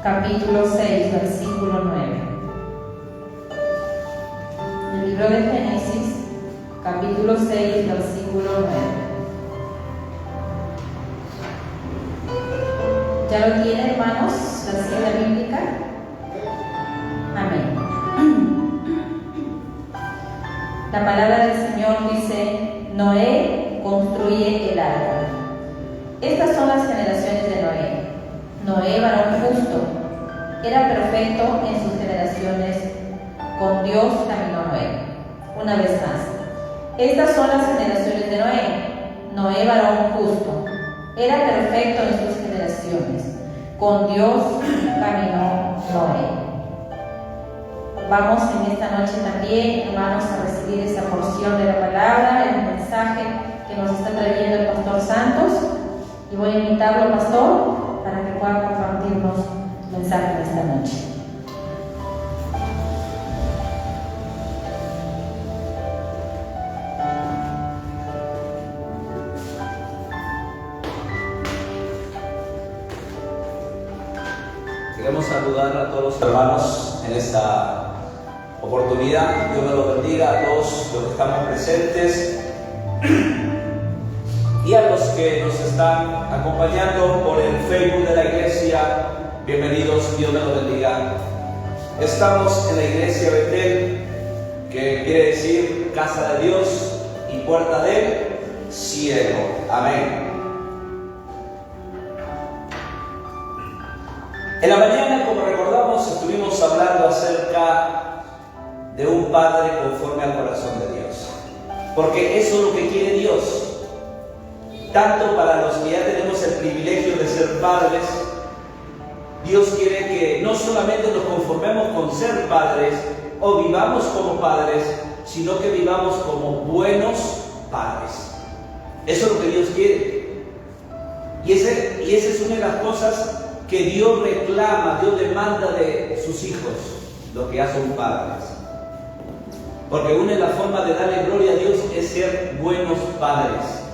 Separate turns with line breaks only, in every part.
capítulo 6, versículo 9. El libro de Génesis, capítulo 6, versículo 9. ¿Ya lo tienen, hermanos, la cita bíblica? Amén. La palabra del Señor dice: Noé construye el arca. Estas son las generaciones de Noé. Noé, varón justo, era perfecto en sus generaciones. Con Dios caminó Noé. Una vez más. Estas son las generaciones de Noé. Noé, varón justo, era perfecto en sus generaciones. Con Dios caminó Noé. Vamos en esta noche también, hermanos, a recibir esta porción de la palabra, el mensaje que nos está trayendo el pastor Santos. Y voy a invitarlo al pastor para que pueda compartirnos el mensaje de esta noche.
Queremos saludar a todos los hermanos en esta oportunidad. Dios me lo bendiga a todos los que estamos presentes y a los que nos están acompañando por el Facebook de la iglesia. Bienvenidos, Dios me lo bendiga. Estamos en la iglesia Betel, que quiere decir casa de Dios y puerta del cielo. Amén. En la mañana, como recordamos, estuvimos hablando acerca de un padre conforme al corazón de Dios, porque eso es lo que quiere Dios, tanto para los que ya tenemos el privilegio de ser padres. Dios quiere que no solamente nos conformemos con ser padres o vivamos como padres, sino que vivamos como buenos padres. Eso es lo que Dios quiere, y esa es una de las cosas que Dios reclama, Dios demanda de sus hijos, los que ya son padres. Porque una de las formas de darle gloria a Dios es ser buenos padres.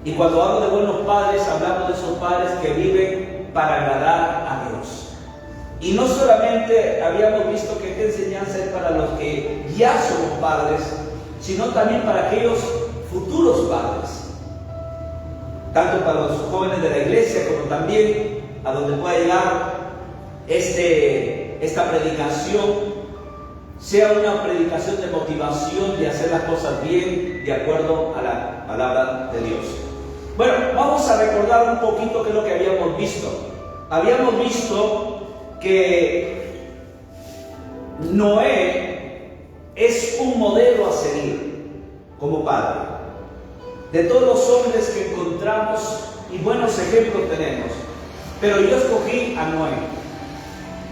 Y cuando hablo de buenos padres, hablamos de esos padres que viven para agradar a Dios. Y no solamente habíamos visto que esta enseñanza es para los que ya somos padres, sino también para aquellos futuros padres. Tanto para los jóvenes de la iglesia como también a donde pueda llegar esta predicación, sea una predicación de motivación de hacer las cosas bien, de acuerdo a la palabra de Dios. Bueno, vamos a recordar un poquito qué es lo que habíamos visto. Habíamos visto que Noé es un modelo a seguir como padre. De todos los hombres que encontramos, y buenos ejemplos tenemos, pero yo escogí a Noé,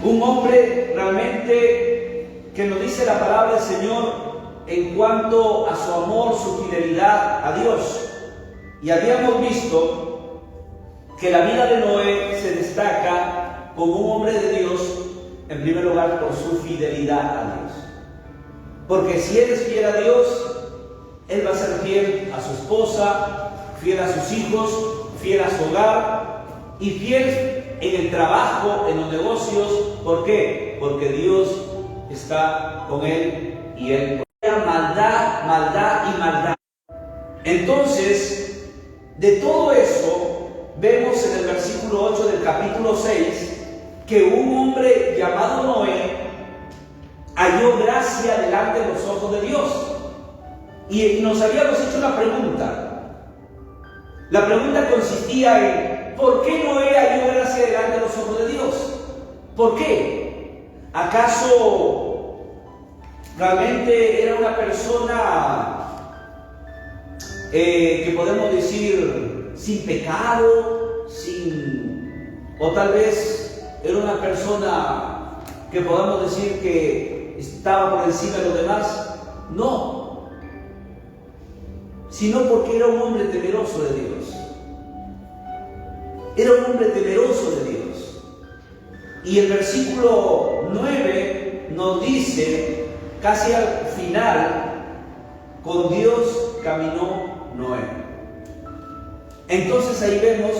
un hombre realmente que nos dice la palabra del Señor en cuanto a su amor, su fidelidad a Dios. Y habíamos visto que la vida de Noé se destaca como un hombre de Dios, en primer lugar por su fidelidad a Dios. Porque si él es fiel a Dios, él va a ser fiel a su esposa, fiel a sus hijos, fiel a su hogar, y fiel en el trabajo, en los negocios. ¿Por qué? Porque Dios está con él y él. Maldad, maldad y maldad. Entonces, de todo eso, vemos en el versículo 8 del capítulo 6 que un hombre llamado Noé halló gracia delante de los ojos de Dios. Y nos habíamos hecho una pregunta. La pregunta consistía en: ¿por qué Noé halló gracia delante de los ojos de Dios? ¿Por qué? ¿Acaso realmente era una persona que podemos decir sin pecado, o tal vez era una persona que podamos decir que estaba por encima de los demás? No, sino porque era un hombre temeroso de Dios. Era un hombre temeroso de Dios. Y el versículo 9 nos dice, casi al final: con Dios caminó Noé. Entonces ahí vemos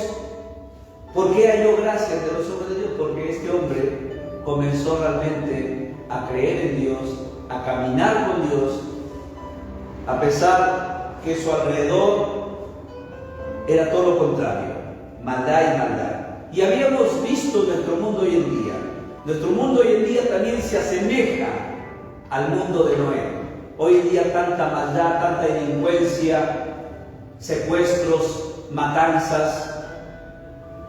por qué halló gracia ante los ojos de Dios, porque este hombre comenzó realmente a creer en Dios, a caminar con Dios, a pesar que su alrededor era todo lo contrario, maldad y maldad. Y habíamos visto nuestro mundo hoy en día. Nuestro mundo hoy en día también se asemeja al mundo de Noé. Hoy en día tanta maldad, tanta delincuencia, secuestros, matanzas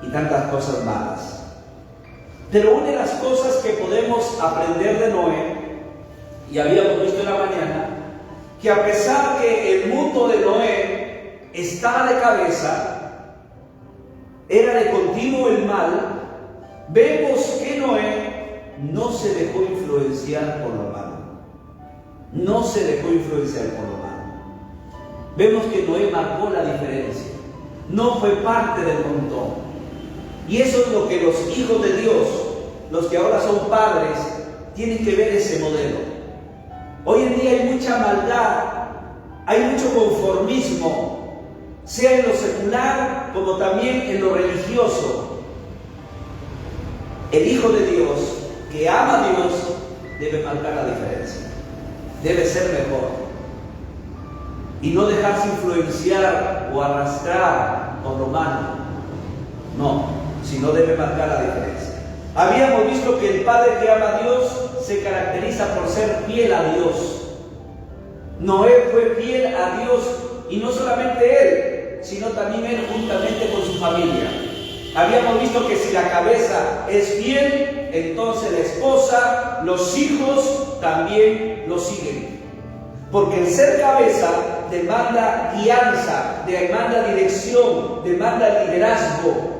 y tantas cosas malas. Pero una de las cosas que podemos aprender de Noé, y habíamos visto en la mañana, que a pesar que el mundo de Noé estaba de cabeza, era de continuo el mal, vemos que Noé no se dejó influenciar por lo malo. No se dejó influenciar por lo malo. Vemos que Noé marcó la diferencia. No fue parte del montón. Y eso es lo que los hijos de Dios, los que ahora son padres, tienen que ver ese modelo. Hoy en día hay mucha maldad, hay mucho conformismo, sea en lo secular como también en lo religioso. El Hijo de Dios, que ama a Dios, debe marcar la diferencia, debe ser mejor y no dejarse influenciar o arrastrar por lo malo, no, sino debe marcar la diferencia. Habíamos visto que el Padre que ama a Dios se caracteriza por ser fiel a Dios. Noé fue fiel a Dios, y no solamente él, sino también él juntamente con su familia. Habíamos visto que si la cabeza es fiel, entonces la esposa, los hijos también lo siguen. Porque el ser cabeza demanda guianza, demanda dirección, demanda liderazgo.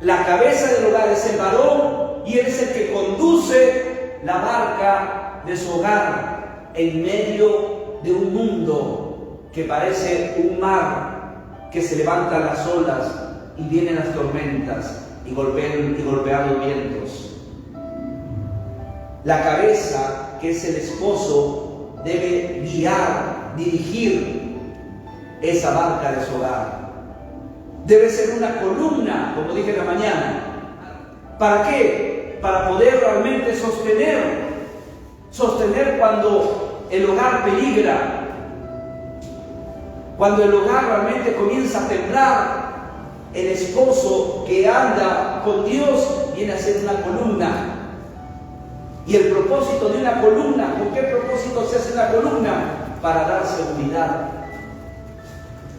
La cabeza del hogar es el varón y él es el que conduce la barca de su hogar en medio de un mundo que parece un mar, que se levantan las olas y vienen las tormentas y golpean los vientos. La cabeza, que es el esposo, debe guiar, dirigir esa barca de su hogar. Debe ser una columna, como dije en la mañana. ¿Para qué? Para poder realmente sostener cuando el hogar peligra, cuando el hogar realmente comienza a temblar. El esposo que anda con Dios viene a ser una columna. Y el propósito de una columna, ¿con qué propósito se hace una columna? Para dar seguridad.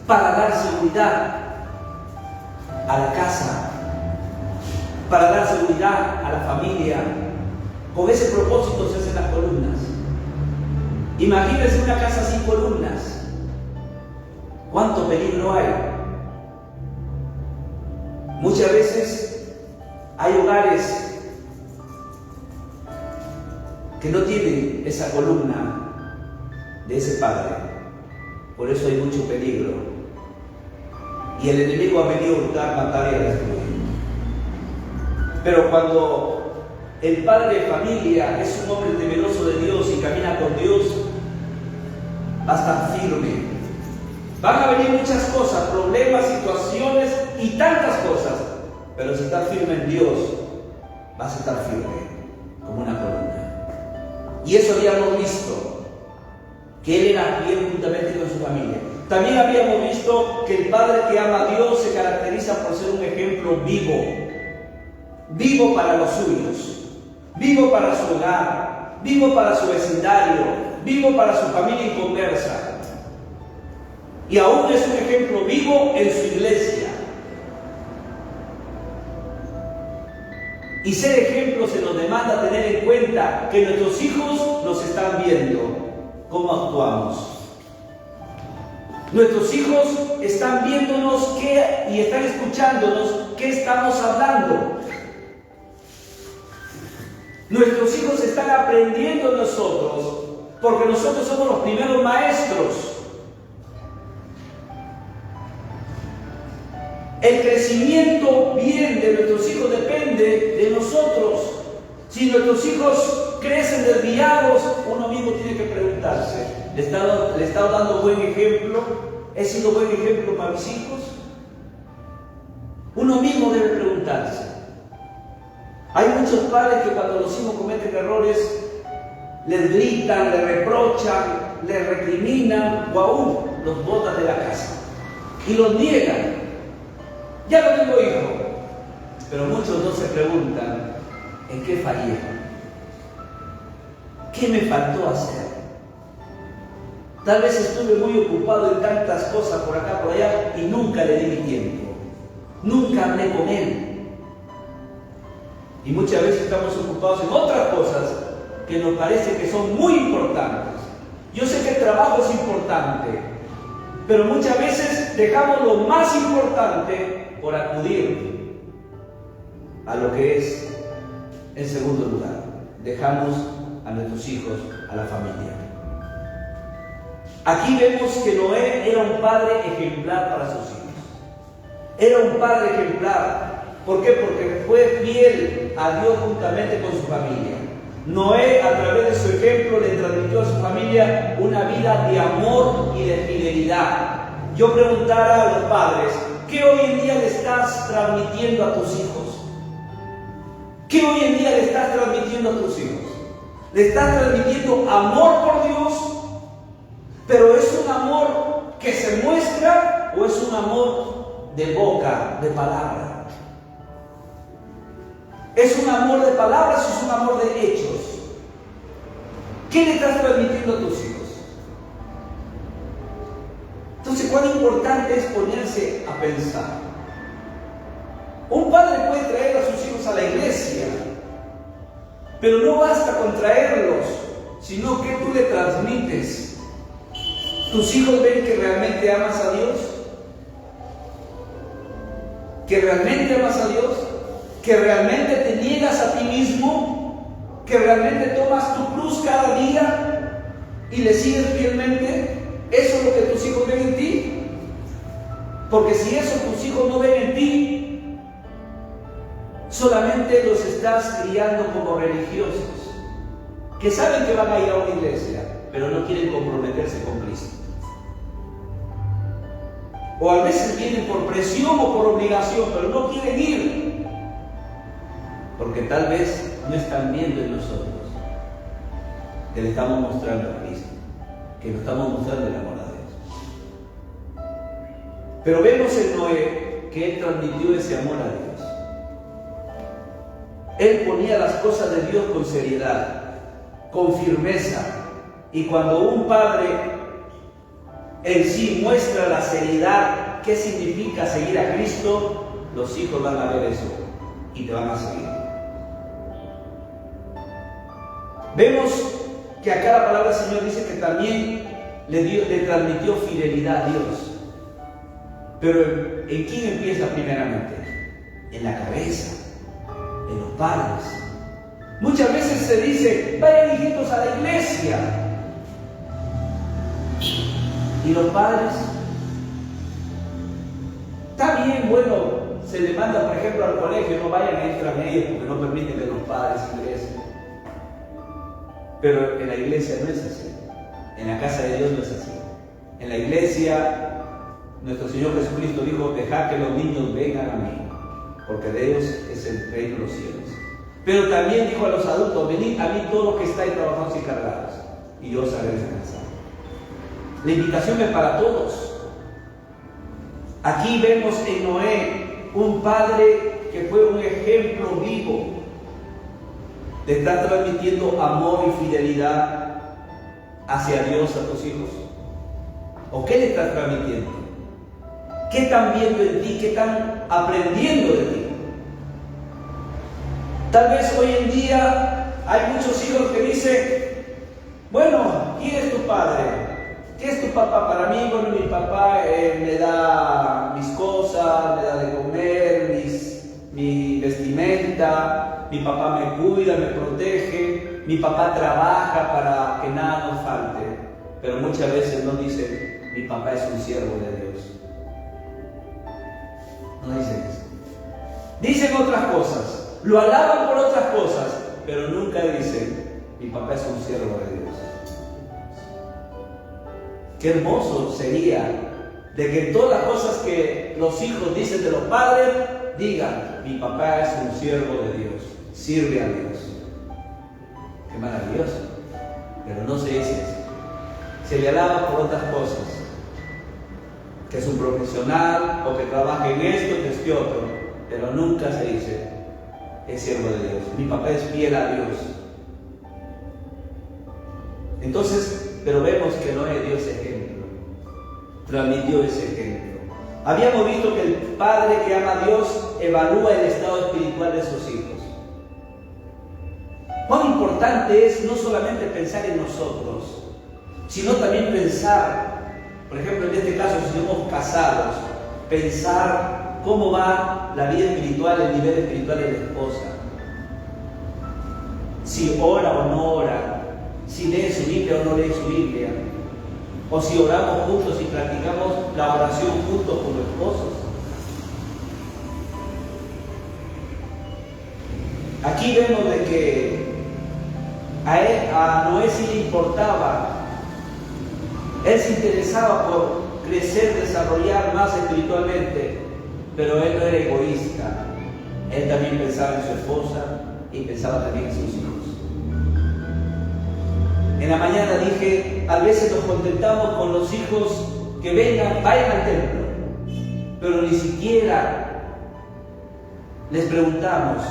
Para dar seguridad a la casa, para dar seguridad a la familia. Con ese propósito se hacen las columnas. Imagínense una casa sin columnas. ¿Cuánto peligro hay? Muchas veces hay hogares que no tienen esa columna de ese padre. Por eso hay mucho peligro. Y el enemigo ha venido a hurtar, matar y a destruir. Pero cuando el padre de familia es un hombre temeroso de Dios y camina con Dios, va a estar firme. Van a venir muchas cosas, problemas, situaciones y tantas cosas. Pero si estás firme en Dios, vas a estar firme como una columna. Y eso habíamos visto, que él era fiel juntamente con su familia. También habíamos visto que el padre que ama a Dios se caracteriza por ser un ejemplo vivo. Vivo para los suyos, vivo para su hogar, vivo para su vecindario, vivo para su familia inconversa. Y aún es un ejemplo vivo en su iglesia. Y ser ejemplo se nos demanda tener en cuenta que nuestros hijos nos están viendo cómo actuamos. Nuestros hijos están viéndonos y están escuchándonos qué estamos hablando. Nuestros hijos están aprendiendo de nosotros porque nosotros somos los primeros maestros. El crecimiento bien de nuestros hijos depende de nosotros. Si nuestros hijos crecen desviados, uno mismo tiene que preguntarse, ¿le he estado dando buen ejemplo? ¿He sido buen ejemplo para mis hijos? Uno mismo debe preguntarse. Hay muchos padres que cuando los hijos cometen errores, les gritan, les reprochan, les recriminan o aún los botan de la casa y los niegan. Ya no tengo hijo. Pero muchos no se preguntan, ¿en qué fallé? ¿Qué me faltó hacer? Tal vez estuve muy ocupado en tantas cosas por acá, por allá, y nunca le di mi tiempo. Nunca hablé con él. Y muchas veces estamos ocupados en otras cosas que nos parece que son muy importantes. Yo sé que el trabajo es importante, pero muchas veces dejamos lo más importante por acudir a lo que es en segundo lugar. Dejamos a nuestros hijos, a la familia. Aquí vemos que Noé era un padre ejemplar para sus hijos. Era un padre ejemplar. ¿Por qué? Porque fue fiel a Dios juntamente con su familia. Noé, a través de su ejemplo, le transmitió a su familia una vida de amor y de fidelidad. Yo preguntara a los padres, ¿qué hoy en día le estás transmitiendo a tus hijos? ¿Qué hoy en día le estás transmitiendo a tus hijos? ¿Le estás transmitiendo amor por Dios? ¿Pero es un amor que se muestra o es un amor de boca, de palabra? ¿Es un amor de palabras o es un amor de hechos? ¿Qué le estás transmitiendo a tus hijos? Entonces, cuán importante es ponerse a pensar. Un padre puede traer a sus hijos a la iglesia, pero no basta con traerlos, sino que tú le transmites. ¿Tus hijos ven que realmente amas a Dios? ¿Que realmente amas a Dios? ¿Que realmente te niegas a ti mismo? ¿Que realmente tomas tu cruz cada día y le sigues fielmente? ¿Eso es lo que tus hijos ven en ti? Porque si eso tus hijos no ven en ti, solamente los estás criando como religiosos, que saben que van a ir a una iglesia, pero no quieren comprometerse con Cristo. O a veces vienen por presión o por obligación, pero no quieren ir. Porque tal vez no están viendo en nosotros que le estamos mostrando a Cristo, que le estamos mostrando el amor a Dios. Pero vemos en Noé que él transmitió ese amor a Dios. Él ponía las cosas de Dios con seriedad, con firmeza. Y cuando un padre en sí muestra la seriedad, ¿qué significa seguir a Cristo? Los hijos van a ver eso y te van a seguir. Vemos que acá la palabra del Señor dice que también le transmitió fidelidad a Dios. Pero ¿en quién empieza primeramente? En la cabeza, en los padres. Muchas veces se dice, vayan hijitos a la iglesia. Y los padres, está bien, bueno, se le manda por ejemplo al colegio, no vayan a entrar en ellos porque no permiten que los padres ingresen. Pero en la iglesia no es así. En la casa de Dios no es así. En la iglesia, nuestro Señor Jesucristo dijo, dejad que los niños vengan a mí, porque de ellos es el reino de los cielos. Pero también dijo a los adultos, venid a mí todos los que estáis trabajados y cargados, y yo os haré descansar. La invitación es para todos. Aquí vemos en Noé un padre que fue un ejemplo vivo. ¿Te está transmitiendo amor y fidelidad hacia Dios a tus hijos? ¿O qué le estás transmitiendo? ¿Qué están viendo en ti? ¿Qué están aprendiendo de ti? Tal vez hoy en día hay muchos hijos que dicen, bueno, ¿quién es tu padre? ¿Qué es tu papá? Para mí, bueno, mi papá me da mis cosas, me da de comer, mi vestimenta, mi papá me cuida, me protege, mi papá trabaja para que nada nos falte. Pero muchas veces no dicen, mi papá es un siervo de Dios. No dicen eso. Dicen otras cosas. Lo alaban por otras cosas, pero nunca dicen, mi papá es un siervo de Dios. Qué hermoso sería de que todas las cosas que los hijos dicen de los padres, digan, mi papá es un siervo de Dios. sirve a Dios. Qué maravilloso. Pero no se dice eso. Se le alaba por otras cosas. Que es un profesional o que trabaja en esto, que es que otro. Pero nunca se dice, es siervo de Dios. Mi papá es fiel a Dios. Entonces, pero vemos que Noé dio ese ejemplo. Transmitió ese ejemplo. Habíamos visto que el padre que ama a Dios evalúa el estado espiritual de sus hijos. Cuán importante es no solamente pensar en nosotros, sino también pensar, por ejemplo, en este caso, si somos casados, pensar cómo va la vida espiritual, el nivel espiritual de la esposa. Si ora o no ora, si lee su Biblia o no lee su Biblia, o si oramos juntos y practicamos la oración juntos como esposos. Aquí vemos de que a Noé sí le importaba, él se interesaba por crecer, desarrollar más espiritualmente, pero él no era egoísta, él también pensaba en su esposa y pensaba también en sus hijos. En la mañana dije, a veces nos contentamos con los hijos que vayan al templo, pero ni siquiera les preguntamos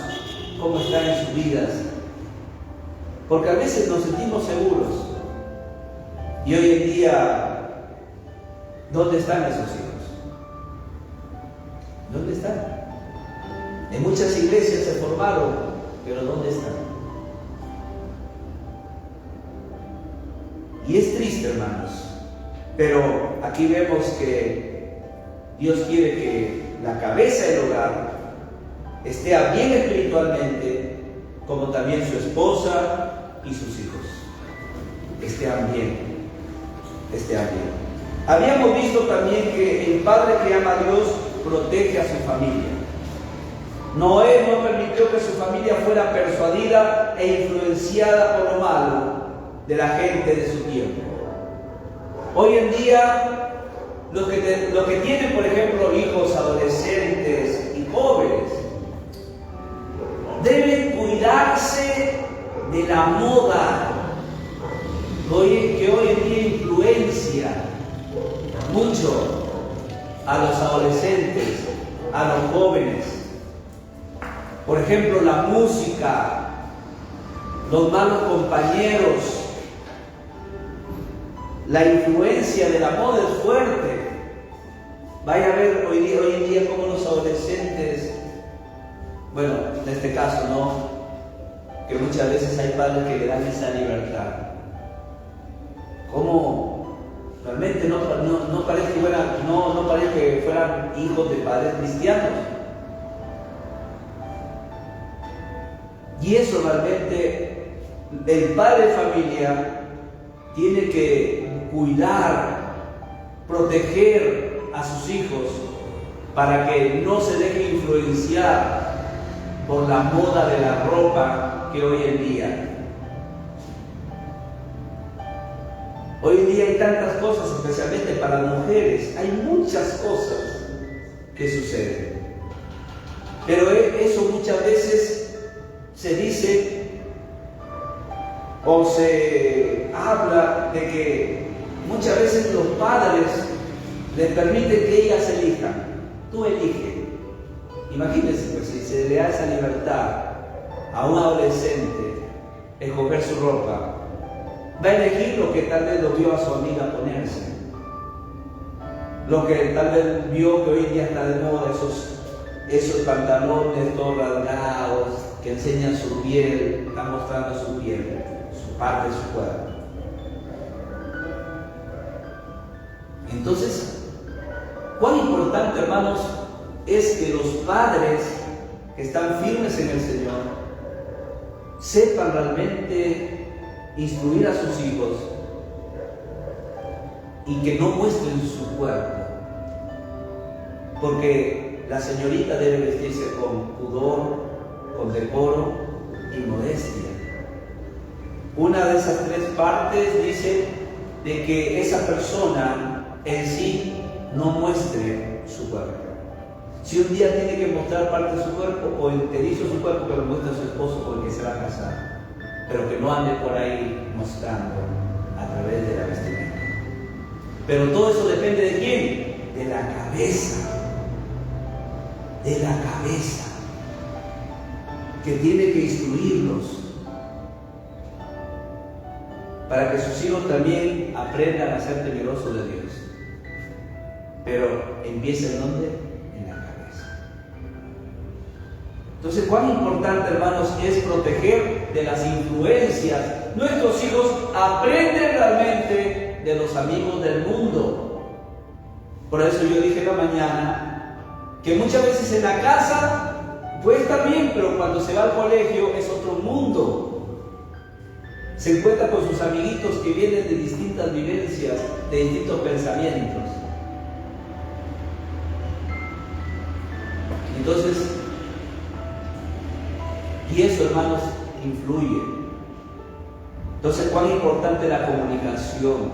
cómo están en sus vidas, porque a veces nos sentimos seguros. Y hoy en día, ¿dónde están esos hijos? ¿Dónde están? En muchas iglesias se formaron, pero ¿dónde están? Y es triste, hermanos, pero aquí vemos que Dios quiere que la cabeza del hogar esté bien espiritualmente, como también su esposa y sus hijos estén bien. Habíamos visto también que el padre que ama a Dios protege a su familia. Noé no permitió que su familia fuera persuadida e influenciada por lo malo de la gente de su tiempo. Hoy en día, los que tienen, por ejemplo, hijos adolescentes y jóvenes, deben cuidarse de la moda que hoy en día influencia mucho a los adolescentes, a los jóvenes. Por ejemplo, la música, los malos compañeros, la influencia de la moda es fuerte. Vaya a ver hoy en día cómo los adolescentes, bueno, en este caso, ¿no? Que muchas veces hay padres que le dan esa libertad. Cómo realmente no parece que fueran hijos de padres cristianos. Y eso realmente, el padre de familia tiene que cuidar, proteger a sus hijos para que no se deje influenciar por la moda de la ropa que hoy en día. Hoy en día hay tantas cosas, especialmente para las mujeres, hay muchas cosas que suceden. Pero eso muchas veces se dice o se habla de que muchas veces los padres les permiten que ellas elijan. Tú eliges. Imagínense, pues, si se le da esa libertad a un adolescente escoger su ropa, va a elegir lo que tal vez lo vio a su amiga ponerse, lo que tal vez vio que hoy día está de moda, esos pantalones todos rasgados que enseñan su piel, están mostrando su piel, su parte de su cuerpo. Entonces, cuán importante, hermanos, es que los padres que están firmes en el Señor sepan realmente instruir a sus hijos y que no muestren su cuerpo, porque la señorita debe vestirse con pudor, con decoro y modestia. Una de esas tres partes dice de que esa persona en sí no muestre su cuerpo. Si un día tiene que mostrar parte de su cuerpo o interioriza su cuerpo, que lo muestre a su esposo, casa, pero que no ande por ahí mostrando a través de la vestimenta. Pero todo eso depende de quién, de la cabeza, que tiene que instruirlos para que sus hijos también aprendan a ser temerosos de Dios. Pero empieza ¿en dónde? En la cabeza. Entonces, cuán importante, hermanos, es proteger de las influencias. Nuestros hijos aprenden realmente de los amigos del mundo. Por eso yo dije en la mañana que muchas veces en la casa puede estar bien, pero cuando se va al colegio es otro mundo. Se encuentra con sus amiguitos que vienen de distintas vivencias, de distintos pensamientos. Entonces, y eso, hermanos, influye. Entonces, cuán importante la comunicación,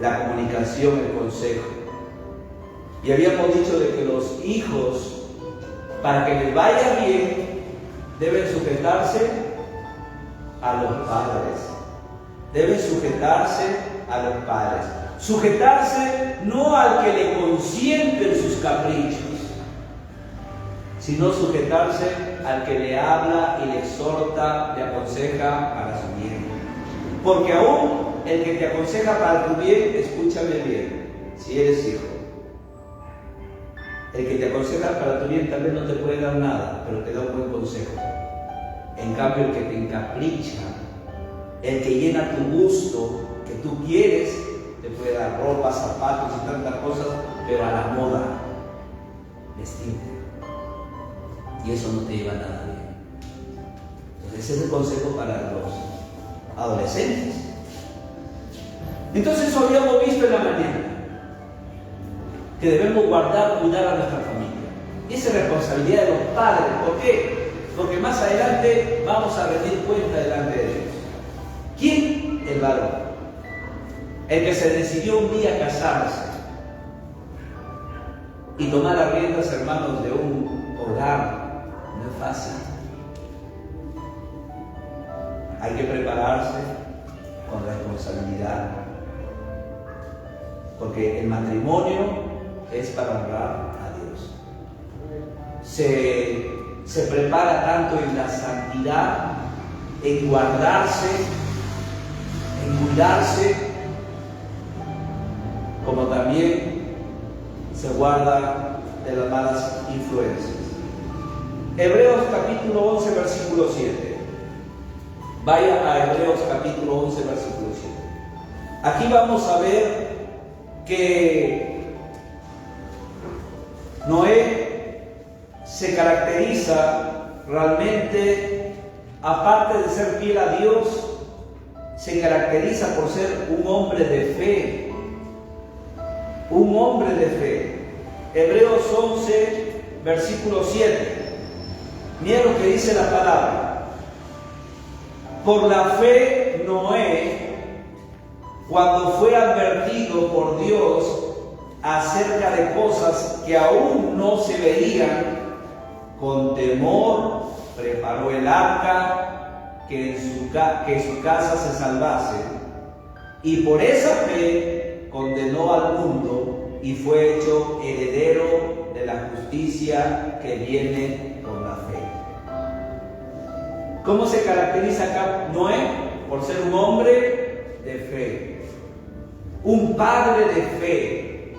el consejo. Y habíamos dicho de que los hijos, para que les vaya bien, deben sujetarse a los padres. Sujetarse no al que le consienten sus caprichos, sino sujetarse al que le habla y le exhorta, le aconseja para su bien. Porque aún el que te aconseja para tu bien, escúchame bien, si eres hijo, el que te aconseja para tu bien tal vez no te puede dar nada, pero te da un buen consejo. En cambio, el que te encapricha, el que llena tu gusto, que tú quieres, te puede dar ropa, zapatos y tantas cosas, pero a la moda, vestirte. Y eso no te lleva a nada bien. Entonces ese es el consejo para los adolescentes. Entonces eso habíamos visto en la mañana, que debemos cuidar a nuestra familia. Y esa es responsabilidad de los padres. ¿Por qué? Porque más adelante vamos a rendir cuenta delante de Dios. ¿Quién? El varón. El que se decidió un día casarse y tomar las riendas, hermanos, de un hogar. No es fácil. Hay que prepararse con responsabilidad, porque el matrimonio es para honrar a Dios. Se prepara tanto en la santidad, en guardarse, en cuidarse, como también se guarda de las malas influencias. Hebreos capítulo 11, versículo 7. Vaya a Hebreos capítulo 11, versículo 7. Aquí vamos a ver que Noé se caracteriza realmente, aparte de ser fiel a Dios, se caracteriza por ser un hombre de fe. Un hombre de fe. Hebreos 11, versículo 7. Miren lo que dice la palabra. Por la fe, Noé, cuando fue advertido por Dios acerca de cosas que aún no se veían, con temor preparó el arca que en su casa se salvase, y por esa fe condenó al mundo y fue hecho heredero de la justicia que viene con la fe. ¿Cómo se caracteriza acá Noé? Por ser un hombre de fe, un padre de fe.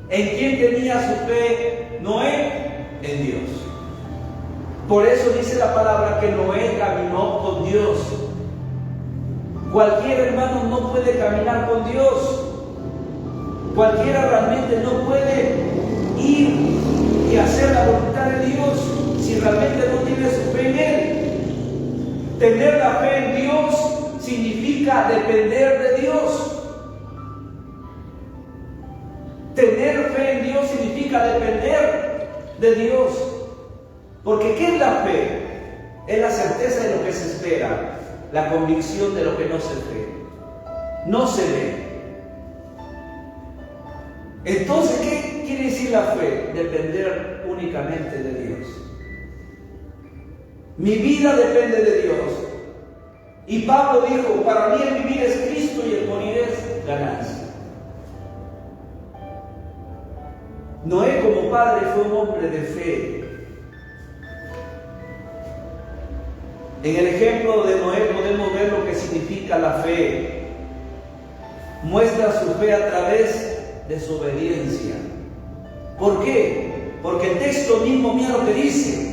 ¿En quién tenía su fe Noé? En Dios. Por eso dice la palabra que Noé caminó con Dios. Cualquier hermano no puede caminar con Dios. Cualquiera realmente no puede ir y hacer la voluntad de Dios si realmente no tiene su fe en Él. Tener la fe en Dios significa depender de Dios. Tener fe en Dios significa depender de Dios. Porque ¿qué es la fe? Es la certeza de lo que se espera, la convicción de lo que no se ve. No se ve. Entonces, ¿qué quiere decir la fe? Depender únicamente de Dios. Mi vida depende de Dios. Y Pablo dijo, para mí el vivir es Cristo y el morir es ganancia. Noé como padre fue un hombre de fe. En el ejemplo de Noé podemos ver lo que significa la fe. Muestra su fe a través de su obediencia. ¿Por qué? Porque el texto mismo mira lo que dice.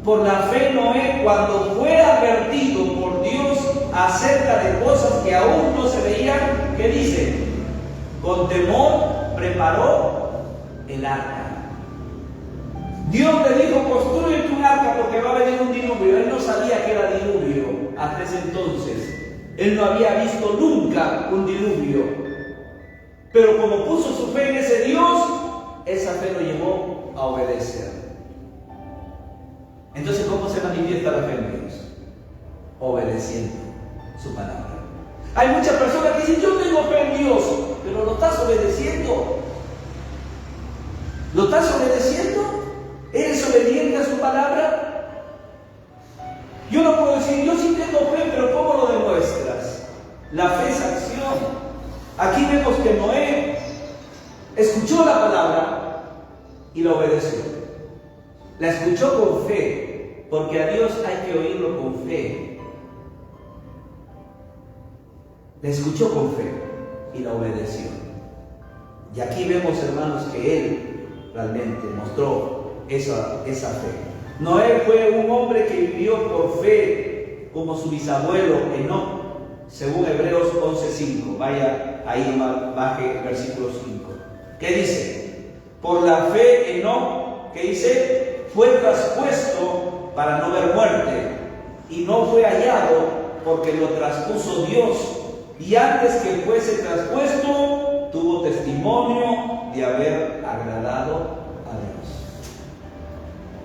Por la fe Noé, cuando fue advertido por Dios acerca de cosas que aún no se veían, ¿qué dice? Con temor preparó el arca. Dios le dijo, construye un arca porque va a venir un diluvio. Él no sabía que era diluvio hasta ese entonces. Él no había visto nunca un diluvio. Pero como puso su fe en ese Dios, esa fe lo llevó a obedecer. Entonces, ¿cómo se manifiesta la fe en Dios? Obedeciendo su palabra. Hay muchas personas que dicen, yo tengo fe en Dios, pero ¿lo estás obedeciendo? ¿Lo estás obedeciendo? ¿Eres obediente a su palabra? Yo no puedo decir, yo sí tengo fe, pero ¿cómo lo demuestras? La fe es acción. Aquí vemos que Noé escuchó la palabra y la obedeció. La escuchó con fe, porque a Dios hay que oírlo con fe. La escuchó con fe y la obedeció. Y aquí vemos, hermanos, que él realmente mostró esa fe. Noé fue un hombre que vivió por fe, como su bisabuelo Enoc, según Hebreos 11:5. Vaya ahí, baje el versículo 5. ¿Qué dice? Por la fe Enoc, ¿qué dice? Fue traspuesto para no ver muerte, y no fue hallado porque lo traspuso Dios, y antes que fuese traspuesto tuvo testimonio de haber agradado a Dios.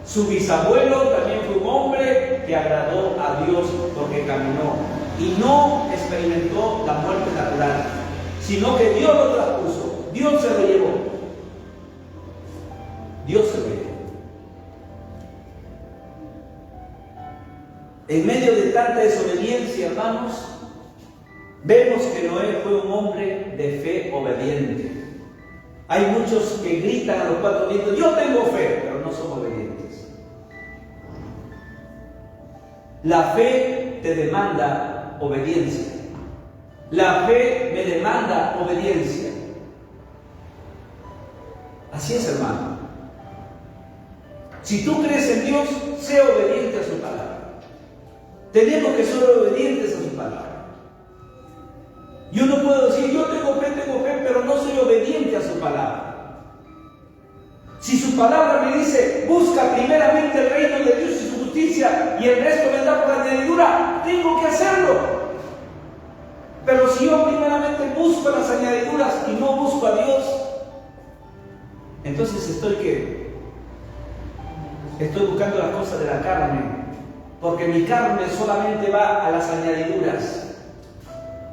Su bisabuelo también fue un hombre que agradó a Dios porque caminó y no experimentó la muerte natural, sino que Dios lo traspuso, Dios se lo llevó. Dios se lo llevó. En medio de tanta desobediencia, hermanos, vemos que Noé fue un hombre de fe obediente. Hay muchos que gritan a los cuatro vientos, yo tengo fe, pero no son obedientes. La fe te demanda obediencia. La fe me demanda obediencia. Así es, hermano. Si tú crees en Dios, sé obediente a su palabra. Tenemos que ser obedientes a su palabra. Yo no puedo decir, yo tengo fe, pero no soy obediente a su palabra. Si su palabra me dice, busca primeramente el reino de Dios y su justicia, y el resto vendrá por añadidura, tengo que hacerlo. Pero si yo primeramente busco las añadiduras y no busco a Dios, entonces estoy buscando las cosas de la carne. Porque mi carne solamente va a las añadiduras.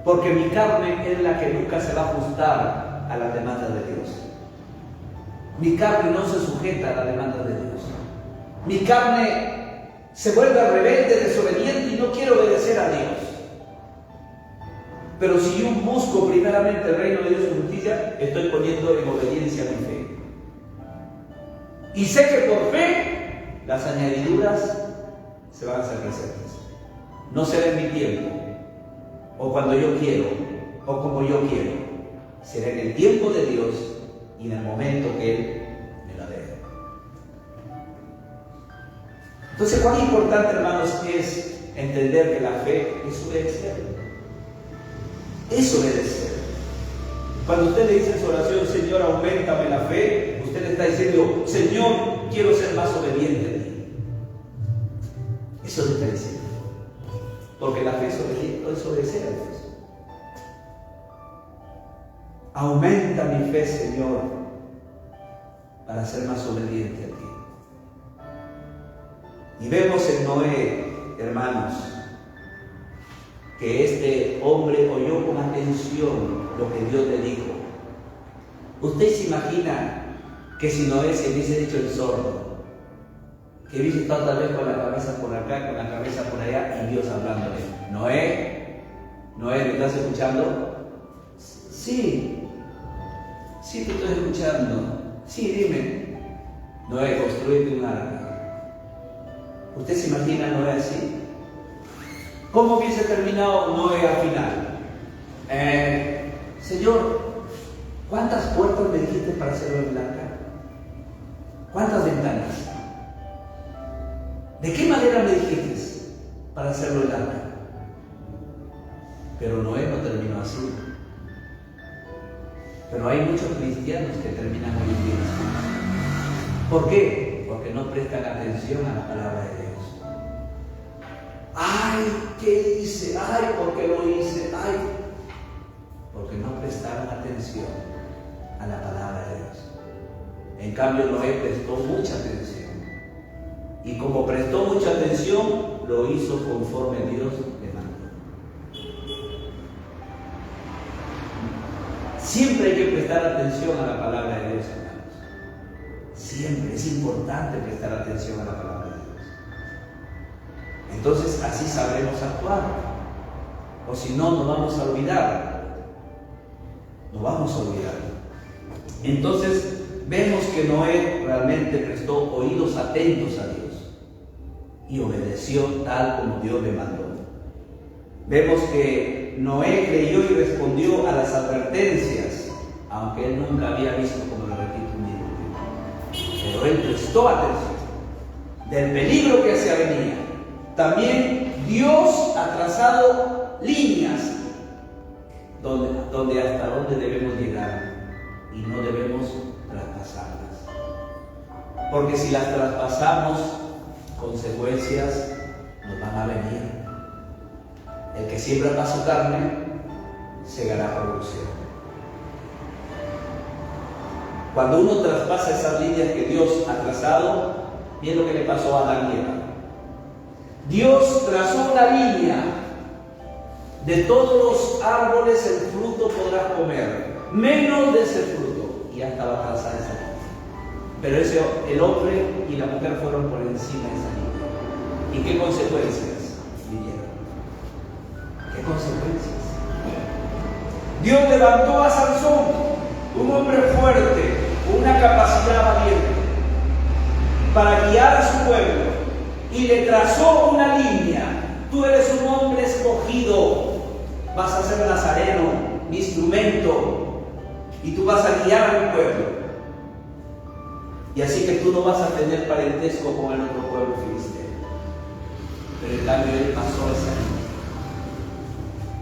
Porque mi carne es la que nunca se va a ajustar a las demandas de Dios. Mi carne no se sujeta a la demanda de Dios. Mi carne se vuelve rebelde, desobediente y no quiere obedecer a Dios. Pero si yo busco primeramente el reino de Dios y su justicia, estoy poniendo en obediencia a mi fe. Y sé que por fe las añadiduras se van a hacer presentes. No será en mi tiempo, o cuando yo quiero, o como yo quiero. Será en el tiempo de Dios y en el momento que Él me la dé. Entonces, cuán importante, hermanos, es entender que la fe es obedecer. Es obedecer. Cuando usted le dice en su oración, Señor, auméntame la fe, usted le está diciendo, Señor, quiero ser más obediente a ti. Eso le está diciendo. Porque la fe es obedecer a Dios. Aumenta mi fe, Señor, para ser más obediente a ti. Y vemos en Noé, hermanos, que este hombre oyó con atención lo que Dios le dijo. ¿Usted se imagina que si Noé se hubiese dicho el sordo, que dice tal vez con la cabeza por acá, con la cabeza por allá, y Dios hablándole. Noé, ¿me estás escuchando? Sí, te estoy escuchando. Sí, dime. Noé, construyete un arca. ¿Usted se imagina a Noé así? ¿Cómo hubiese terminado Noé al final? Señor, ¿cuántas puertas me dijiste para hacerlo en el arca? ¿Cuántas ventanas? ¿De qué manera me dijiste para hacerlo en el arca? Pero Noé no terminó así. Pero hay muchos cristianos que terminan hoy en día así. ¿Por qué? Porque no prestan atención a la palabra de Dios. Ay, ¿qué hice? Ay, ¿por qué lo hice? Ay, porque no prestaron atención a la palabra de Dios. En cambio, Noé prestó mucha atención. Y como prestó mucha atención, lo hizo conforme Dios le mandó. Siempre hay que prestar atención a la palabra de Dios, hermanos. Siempre es importante prestar atención a la palabra de Dios. Entonces así sabremos actuar. O si no, nos vamos a olvidar. Nos vamos a olvidar. Entonces vemos que Noé realmente prestó oídos atentos a Dios y obedeció tal como Dios le mandó. Vemos que Noé creyó y respondió a las advertencias, aunque él nunca había visto, como lo repito, un diluvio. Pero él prestó atención del peligro que se venía. También Dios ha trazado líneas donde hasta dónde debemos llegar y no debemos traspasarlas. Porque si las traspasamos, consecuencias nos van a venir. El que siembra para su carne, segará corrupción. Cuando uno traspasa esas líneas que Dios ha trazado, miren lo que le pasó a Adán y Eva. Dios trazó una línea. De todos los árboles el fruto podrás comer, menos de ese fruto. Y ya estaba trazada esa línea. Pero el hombre y la mujer fueron por encima de esa línea. ¿Y qué consecuencias vinieron? ¿Qué consecuencias? Dios levantó a Sansón, un hombre fuerte, con una capacidad valiente, para guiar a su pueblo, y le trazó una línea. Tú eres un hombre escogido, vas a ser nazareno, mi instrumento, y tú vas a guiar a mi pueblo. Y así que tú no vas a tener parentesco con el otro pueblo filisteo. Pero en cambio él pasó esa línea.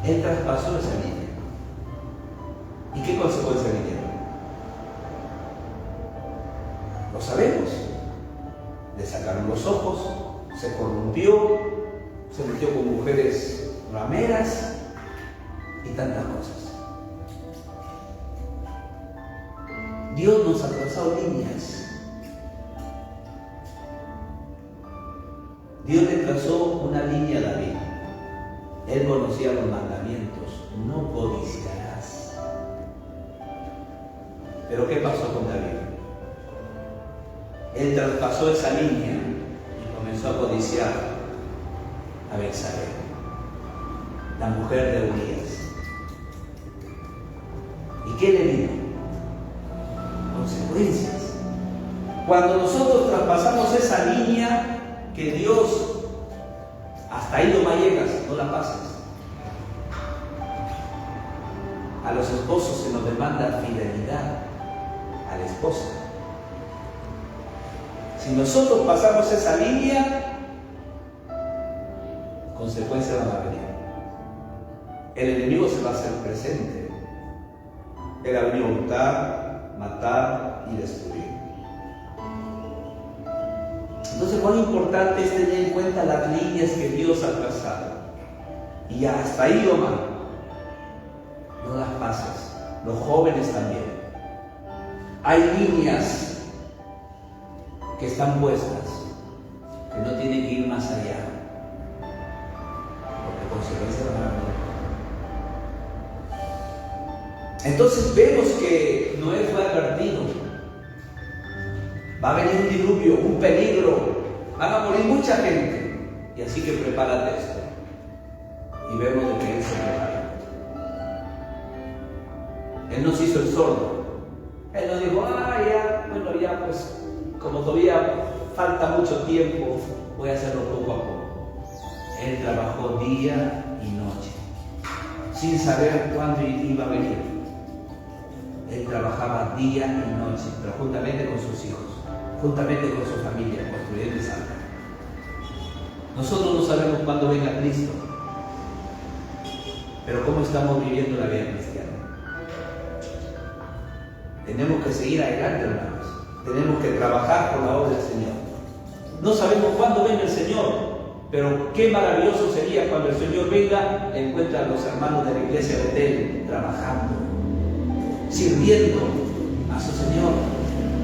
Él traspasó esa línea. ¿Y qué consecuencias vinieron? Lo sabemos. Le sacaron los ojos, se corrompió, se metió con mujeres rameras y tantas cosas. Dios nos ha trazado líneas. Dios le trazó una línea a David. Él conocía los mandamientos. No codiciarás. Pero ¿qué pasó con David? Él traspasó esa línea y comenzó a codiciar a Betsabé, la mujer de Urías. ¿Y qué le vino? Consecuencias. Cuando nosotros traspasamos esa línea que Dios, hasta ahí no llegas, no la pases. A los esposos se nos demanda fidelidad a la esposa. Si nosotros pasamos esa línea, consecuencias van a venir. El enemigo se va a hacer presente. Él ha venido a hurtar, matar y destruir. Entonces, cuán importante es tener en cuenta las líneas que Dios ha trazado. Y hasta ahí, Omar, no las pases. Los jóvenes también. Hay líneas que están puestas, que no tienen que ir más allá, porque consecuencias van a venir. Entonces vemos que Noé fue advertido. Va a venir un diluvio, un peligro. van a morir mucha gente, y así que prepárate esto. Y vemos de que Él se prepara. Él nos hizo el sordo. Él nos dijo, ya, pues, como todavía falta mucho tiempo, voy a hacerlo poco a poco. Él trabajó día y noche, sin saber cuándo iba a venir. Él trabajaba día y noche, pero juntamente con sus hijos, juntamente con su familia, construyendo esa alma. Nosotros no sabemos cuándo venga Cristo, pero cómo estamos viviendo la vida cristiana. Tenemos que seguir adelante, hermanos. Tenemos que trabajar por la obra del Señor. No sabemos cuándo venga el Señor, pero qué maravilloso sería cuando el Señor venga, encuentra a los hermanos de la iglesia de Betel trabajando, sirviendo a su Señor.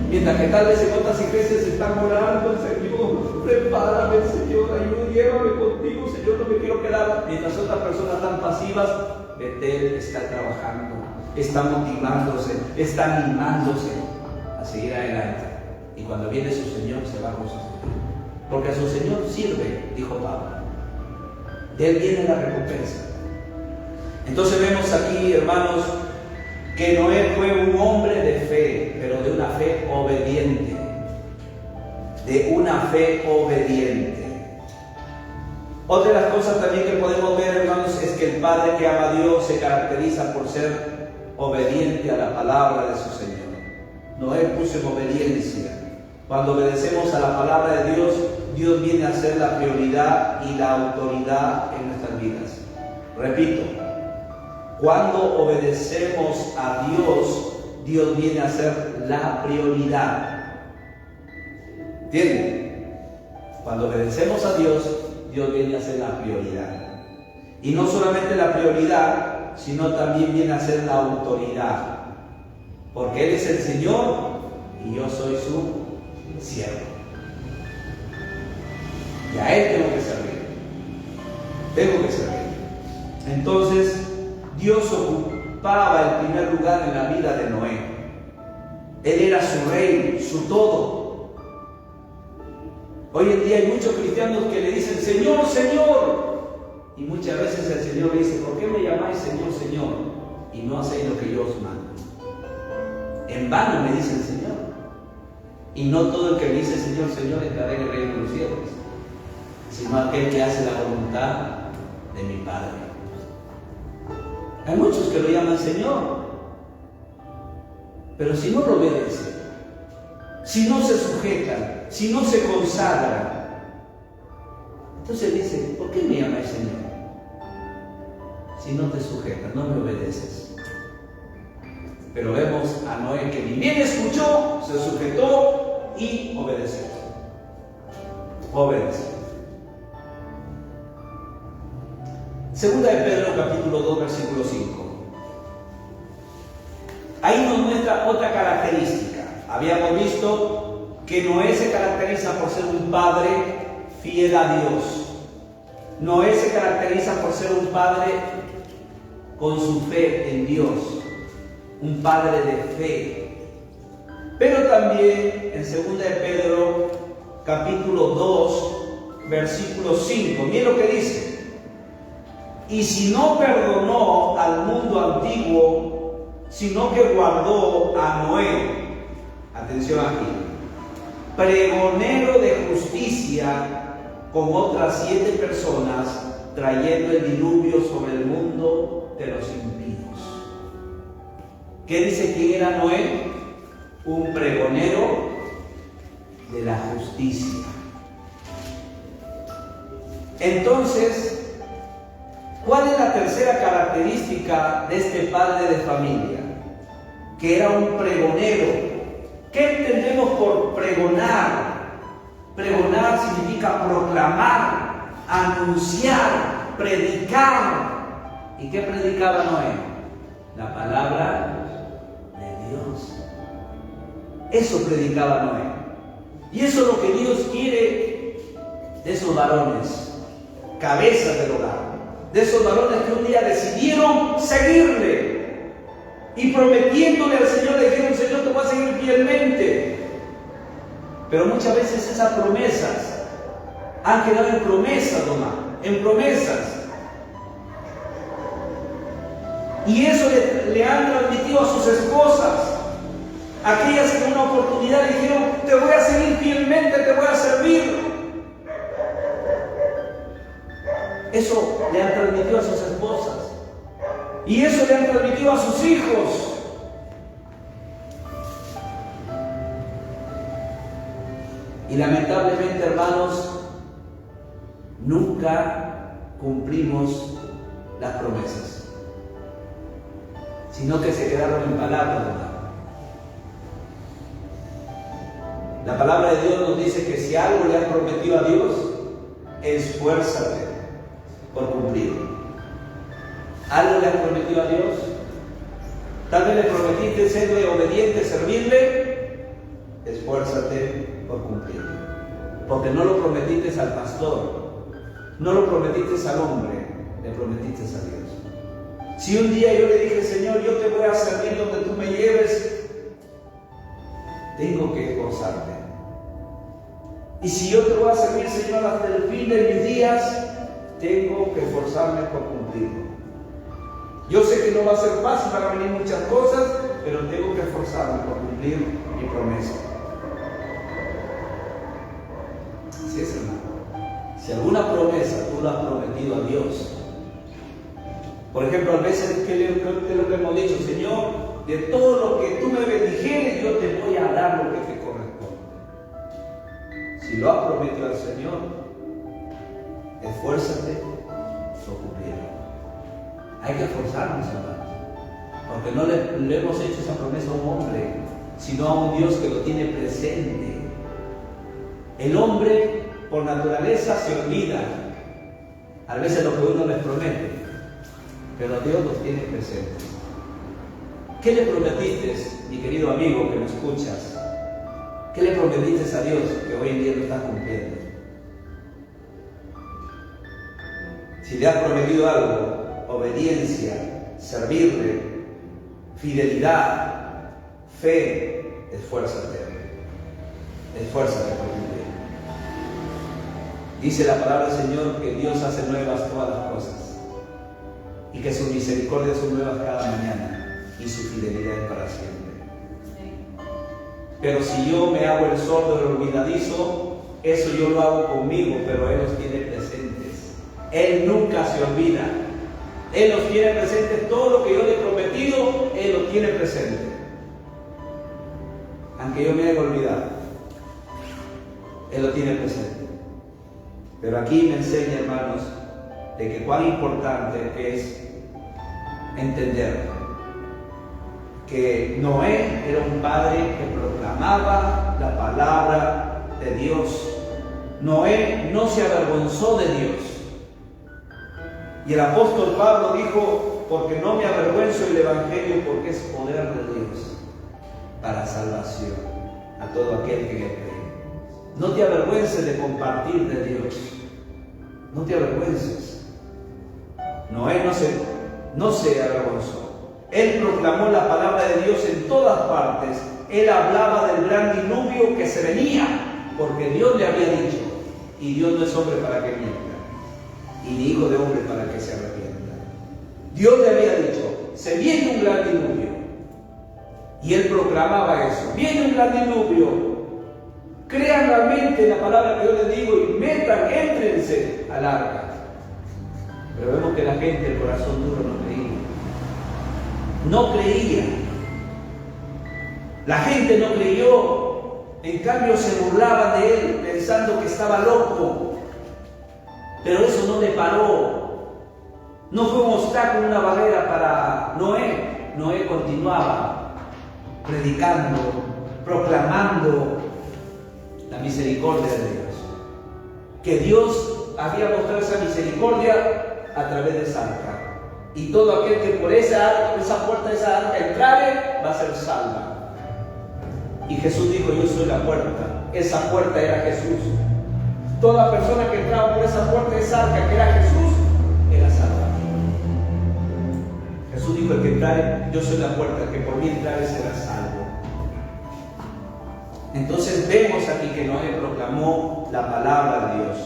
Mientras que tal vez en otras iglesias están orando al Señor, prepárame, Señor, ayúdame, llévame contigo, Señor, no me quiero quedar. Mientras otras personas están pasivas, Betel está trabajando, está motivándose, está animándose a seguir adelante. Y cuando viene su Señor, se va con su Señor. Porque a su Señor sirve, dijo Pablo. De Él viene la recompensa. Entonces vemos aquí, hermanos, que Noé fue un hombre de fe, pero de una fe obediente. De una fe obediente. Otra de las cosas también que podemos ver, hermanos, es que el Padre que ama a Dios se caracteriza por ser obediente a la palabra de su Señor. Noé puso en obediencia. Cuando obedecemos a la palabra de Dios, Dios viene a ser la prioridad y la autoridad en nuestras vidas. Repito, cuando obedecemos a Dios, Dios viene a ser la prioridad. ¿Entienden? Cuando obedecemos a Dios, Dios viene a ser la prioridad. Y no solamente la prioridad, sino también viene a ser la autoridad. Porque Él es el Señor y yo soy su siervo. Y a Él tengo que servir. Tengo que servir. Entonces, Dios ocupaba el primer lugar en la vida de Noé. Él era su rey, su todo. Hoy en día hay muchos cristianos que le dicen, Señor, Señor. Y muchas veces el Señor le dice, ¿por qué me llamáis Señor, Señor? Y no hacéis lo que yo os mando. En vano me dice el Señor. Y no todo el que me dice Señor, Señor entrará en el reino de los cielos, sino aquel que hace la voluntad de mi Padre. Hay muchos que lo llaman Señor, pero si no lo obedecen, si no se sujetan, si no se consagran, entonces dice, ¿por qué me llamáis Señor? Si no te sujetas, no me obedeces. Pero vemos a Noé que ni bien escuchó, se sujetó y obedeció. Obedeció. Segunda de Pedro, capítulo 2, versículo 5. Ahí nos muestra otra característica. Habíamos visto que Noé se caracteriza por ser un padre fiel a Dios. Noé se caracteriza por ser un padre con su fe en Dios. Un padre de fe. Pero también en 2 de Pedro capítulo 2 versículo 5, miren lo que dice: y si no perdonó al mundo antiguo, sino que guardó a Noé, atención aquí, pregonero de justicia, con otras 7 personas, trayendo el diluvio sobre el mundo de los impíos. ¿Qué dice quién era Noé? Un pregonero de la justicia. Entonces, ¿cuál es la tercera característica de este padre de familia? Que era un pregonero. ¿Qué entendemos por pregonar? Pregonar significa proclamar, anunciar, predicar. ¿Y qué predicaba Noé? La palabra de Dios. Eso predicaba Noé. Y eso es lo que Dios quiere de esos varones, cabezas del hogar, de esos varones que un día decidieron seguirle y prometiéndole al Señor, le dijeron: Señor, te voy a seguir fielmente. Pero muchas veces esas promesas Han quedado en promesas nomás, en promesas. Y eso le han transmitido a sus esposas. Aquellas que en una oportunidad dijeron, te voy a seguir fielmente, te voy a servir. Eso le han transmitido a sus esposas. Y eso le han transmitido a sus hijos. Y lamentablemente, hermanos, nunca cumplimos las promesas, sino que se quedaron en palabras, ¿verdad? La palabra de Dios nos dice que si algo le has prometido a Dios, esfuérzate por cumplirlo. ¿Algo le has prometido a Dios? Tal vez le prometiste serle obediente, servirle. Esfuérzate por cumplirlo. Porque no lo prometiste al pastor, no lo prometiste al hombre, le prometiste a Dios. Si un día yo le dije, Señor, yo te voy a servir donde tú me lleves, tengo que esforzarte. Y si yo te voy a servir, Señor, hasta el fin de mis días, tengo que esforzarme por cumplirlo. Yo sé que no va a ser fácil, van a venir muchas cosas, pero tengo que esforzarme por cumplir mi promesa. Así es, hermano. Si alguna promesa tú la has prometido a Dios, por ejemplo, a veces, ¿qué es lo que hemos dicho? Señor, de todo lo que tú me bendijeres, yo te voy a dar lo que te corresponde. Si lo has prometido al Señor, esfuérzate por cumplirlo. Hay que esforzarnos, hermanos, porque no le hemos hecho esa promesa a un hombre, sino a un Dios que lo tiene presente. El hombre, por naturaleza, se olvida a veces lo que uno les promete, pero Dios los tiene presentes. ¿Qué le prometiste, mi querido amigo que me escuchas? ¿Qué le prometiste a Dios que hoy en día lo estás cumpliendo? Si le has prometido algo, obediencia, servirle, fidelidad, fe, esfuérzate por cumplir. Dice la palabra del Señor que Dios hace nuevas todas las cosas y que sus misericordias son nuevas cada mañana y su fidelidad es para siempre. Pero si yo me hago el sordo, el olvidadizo, eso yo lo hago conmigo, pero Él los tiene presentes. Él nunca se olvida. Él los tiene presentes. Todo lo que yo le he prometido, Él lo tiene presente. Aunque yo me haya olvidado, Él lo tiene presente. Pero aquí me enseña, hermanos, de que cuán importante es entender que Noé era un padre que proclamaba la palabra de Dios. Noé no se avergonzó de Dios. Y el apóstol Pablo dijo, porque no me avergüenzo del Evangelio, porque es poder de Dios para salvación a todo aquel que le cree. No te avergüences de compartir de Dios. No te avergüences. Noé no se avergonzó. Él proclamó la palabra de Dios en todas partes. Él hablaba del gran diluvio que se venía, porque Dios le había dicho. Y Dios no es hombre para que mienta, y ni hijo de hombre para que se arrepienta. Dios le había dicho, se viene un gran diluvio. Y él proclamaba eso. Viene un gran diluvio. Crean realmente en la palabra que yo les digo y éntrense al arca. Pero vemos que la gente, el corazón duro, no creía. No creía. La gente no creyó. En cambio se burlaban de él pensando que estaba loco. Pero eso no le paró. No fue un obstáculo, una barrera para Noé. Noé continuaba predicando, proclamando la misericordia de Dios. Que Dios había mostrado esa misericordia a través de esa arca. Y todo aquel que por esa puerta de esa arca entrare va a ser salva. Y Jesús dijo, yo soy la puerta. Esa puerta era Jesús. Toda persona que entraba por esa puerta de esa arca, que era Jesús, era salva. Jesús dijo, el que entrare, yo soy la puerta, el que por mí entrare será salvo. Entonces vemos aquí que Noé proclamó la palabra de Dios.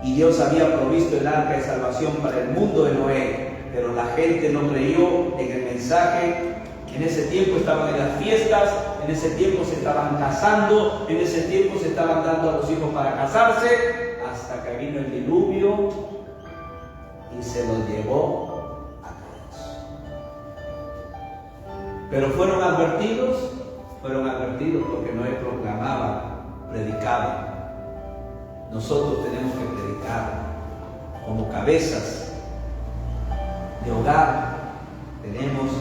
y Dios había provisto el arca de salvación para el mundo de Noé, pero la gente no creyó en el mensaje. En ese tiempo estaban en las fiestas, en ese tiempo se estaban casando, en ese tiempo se estaban dando a los hijos para casarse, hasta que vino el diluvio y se los llevó a todos. Pero fueron advertidos porque Noé proclamaba, predicaba. Nosotros tenemos que predicar como cabezas de hogar, tenemos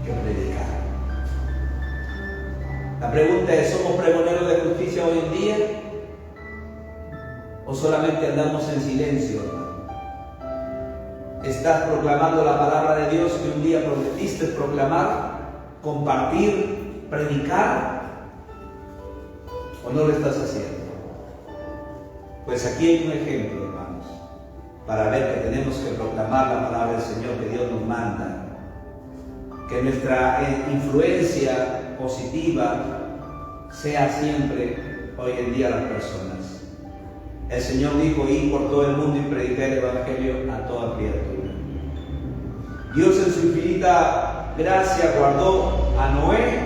que predicar. La pregunta es, ¿somos pregoneros de justicia hoy en día? ¿O solamente andamos en silencio, hermano? ¿Estás proclamando la palabra de Dios que un día prometiste proclamar, compartir, predicar? ¿O no lo estás haciendo? Pues aquí hay un ejemplo, hermanos, para ver que tenemos que proclamar la palabra del Señor que Dios nos manda. Que nuestra influencia positiva sea siempre hoy en día las personas. El Señor dijo: ir por todo el mundo y predicar el Evangelio a toda criatura. Dios en su infinita gracia guardó a Noé,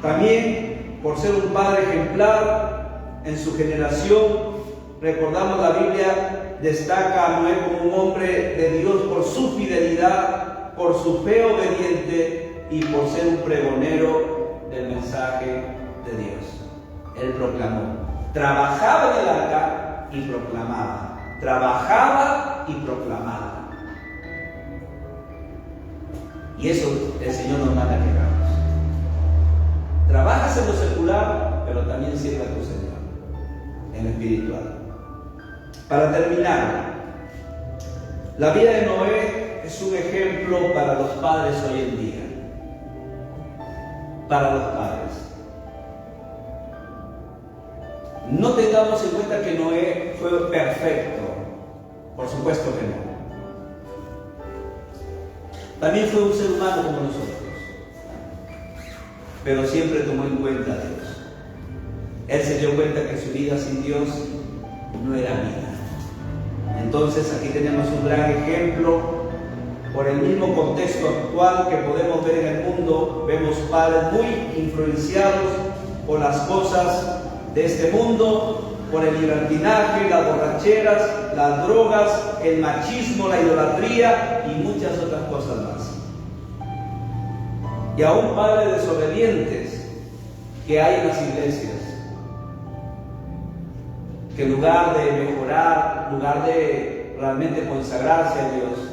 también por ser un padre ejemplar en su generación. Recordamos, la Biblia destaca a Noé como un hombre de Dios por su fidelidad, por su fe obediente y por ser un pregonero del mensaje de Dios. Él proclamó, trabajaba en el arca y proclamaba, trabajaba y proclamaba. Y eso el Señor nos manda que hagamos. Trabajas en lo secular, pero también sirve a tu Señor en lo espiritual. Para terminar, la vida de Noé es un ejemplo para los padres hoy en día. Para los padres. No tengamos en cuenta que Noé fue perfecto. Por supuesto que no. También fue un ser humano como nosotros. Pero siempre tomó en cuenta a Dios. Él se dio cuenta que su vida sin Dios no era vida. Entonces aquí tenemos un gran ejemplo. Por el mismo contexto actual que podemos ver en el mundo, vemos padres muy influenciados por las cosas de este mundo, por el libertinaje, las borracheras, las drogas, el machismo, la idolatría y muchas otras cosas más. Y aún padres desobedientes que hay en las iglesias, que en lugar de mejorar, en lugar de realmente consagrarse a Dios,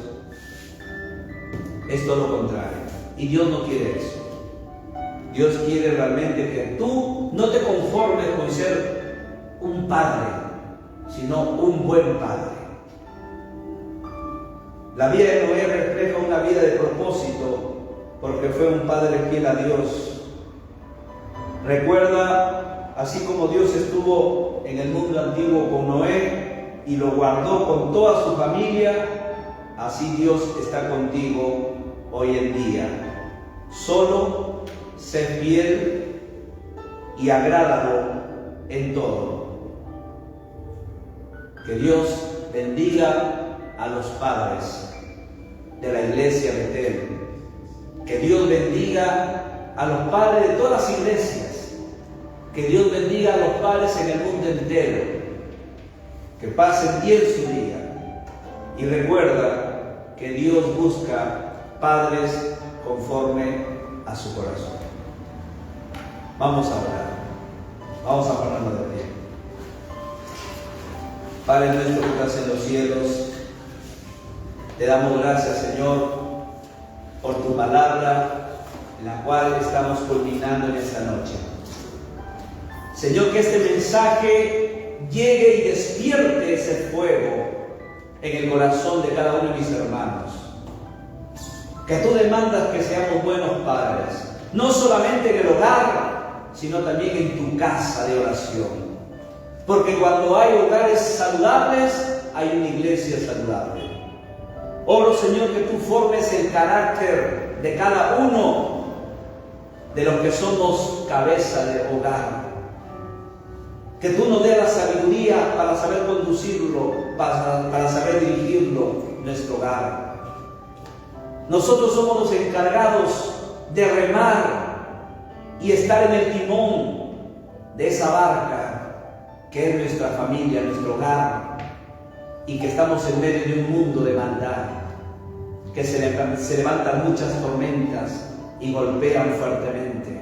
es todo lo contrario. Y Dios no quiere eso. Dios quiere realmente que tú no te conformes con ser un padre, sino un buen padre. La vida de Noé refleja una vida de propósito, porque fue un padre fiel a Dios. Recuerda, así como Dios estuvo en el mundo antiguo con Noé y lo guardó con toda su familia, así Dios está contigo hoy en día. Solo sé fiel y agrádalo en todo. Que Dios bendiga a los padres de la iglesia Betel. Que Dios bendiga a los padres de todas las iglesias. Que Dios bendiga a los padres en el mundo entero. Que pasen bien su día. Y recuerda que Dios busca padres conforme a su corazón. Vamos a orar. Vamos a ponernos de pie. Padre nuestro que estás en los cielos, te damos gracias, Señor, por tu palabra, en la cual estamos culminando en esta noche. Señor, que este mensaje llegue y despierte ese fuego en el corazón de cada uno de mis hermanos. Que tú demandas que seamos buenos padres, no solamente en el hogar, sino también en tu casa de oración. Porque cuando hay hogares saludables, hay una iglesia saludable. Oro, Señor, que tú formes el carácter de cada uno de los que somos cabeza de hogar. Que tú nos des la sabiduría para saber conducirlo, para saber dirigirlo, nuestro hogar. Nosotros somos los encargados de remar y estar en el timón de esa barca que es nuestra familia, nuestro hogar, y que estamos en medio de un mundo de maldad, que se levantan muchas tormentas y golpean fuertemente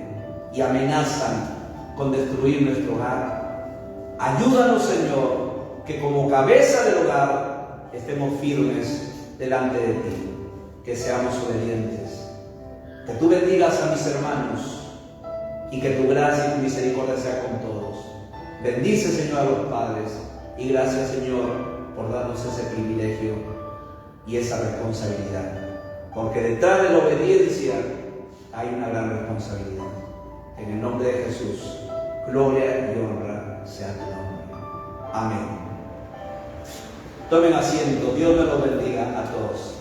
y amenazan con destruir nuestro hogar. Ayúdanos, Señor, que como cabeza del hogar estemos firmes delante de ti, que seamos obedientes. Que tú bendigas a mis hermanos y que tu gracia y tu misericordia sea con todos. Bendice, Señor, a los padres, y gracias, Señor, por darnos ese privilegio y esa responsabilidad, porque detrás de la obediencia hay una gran responsabilidad. En el nombre de Jesús, gloria y honra sea tu nombre. Amén. Tomen asiento. Dios me los bendiga a todos.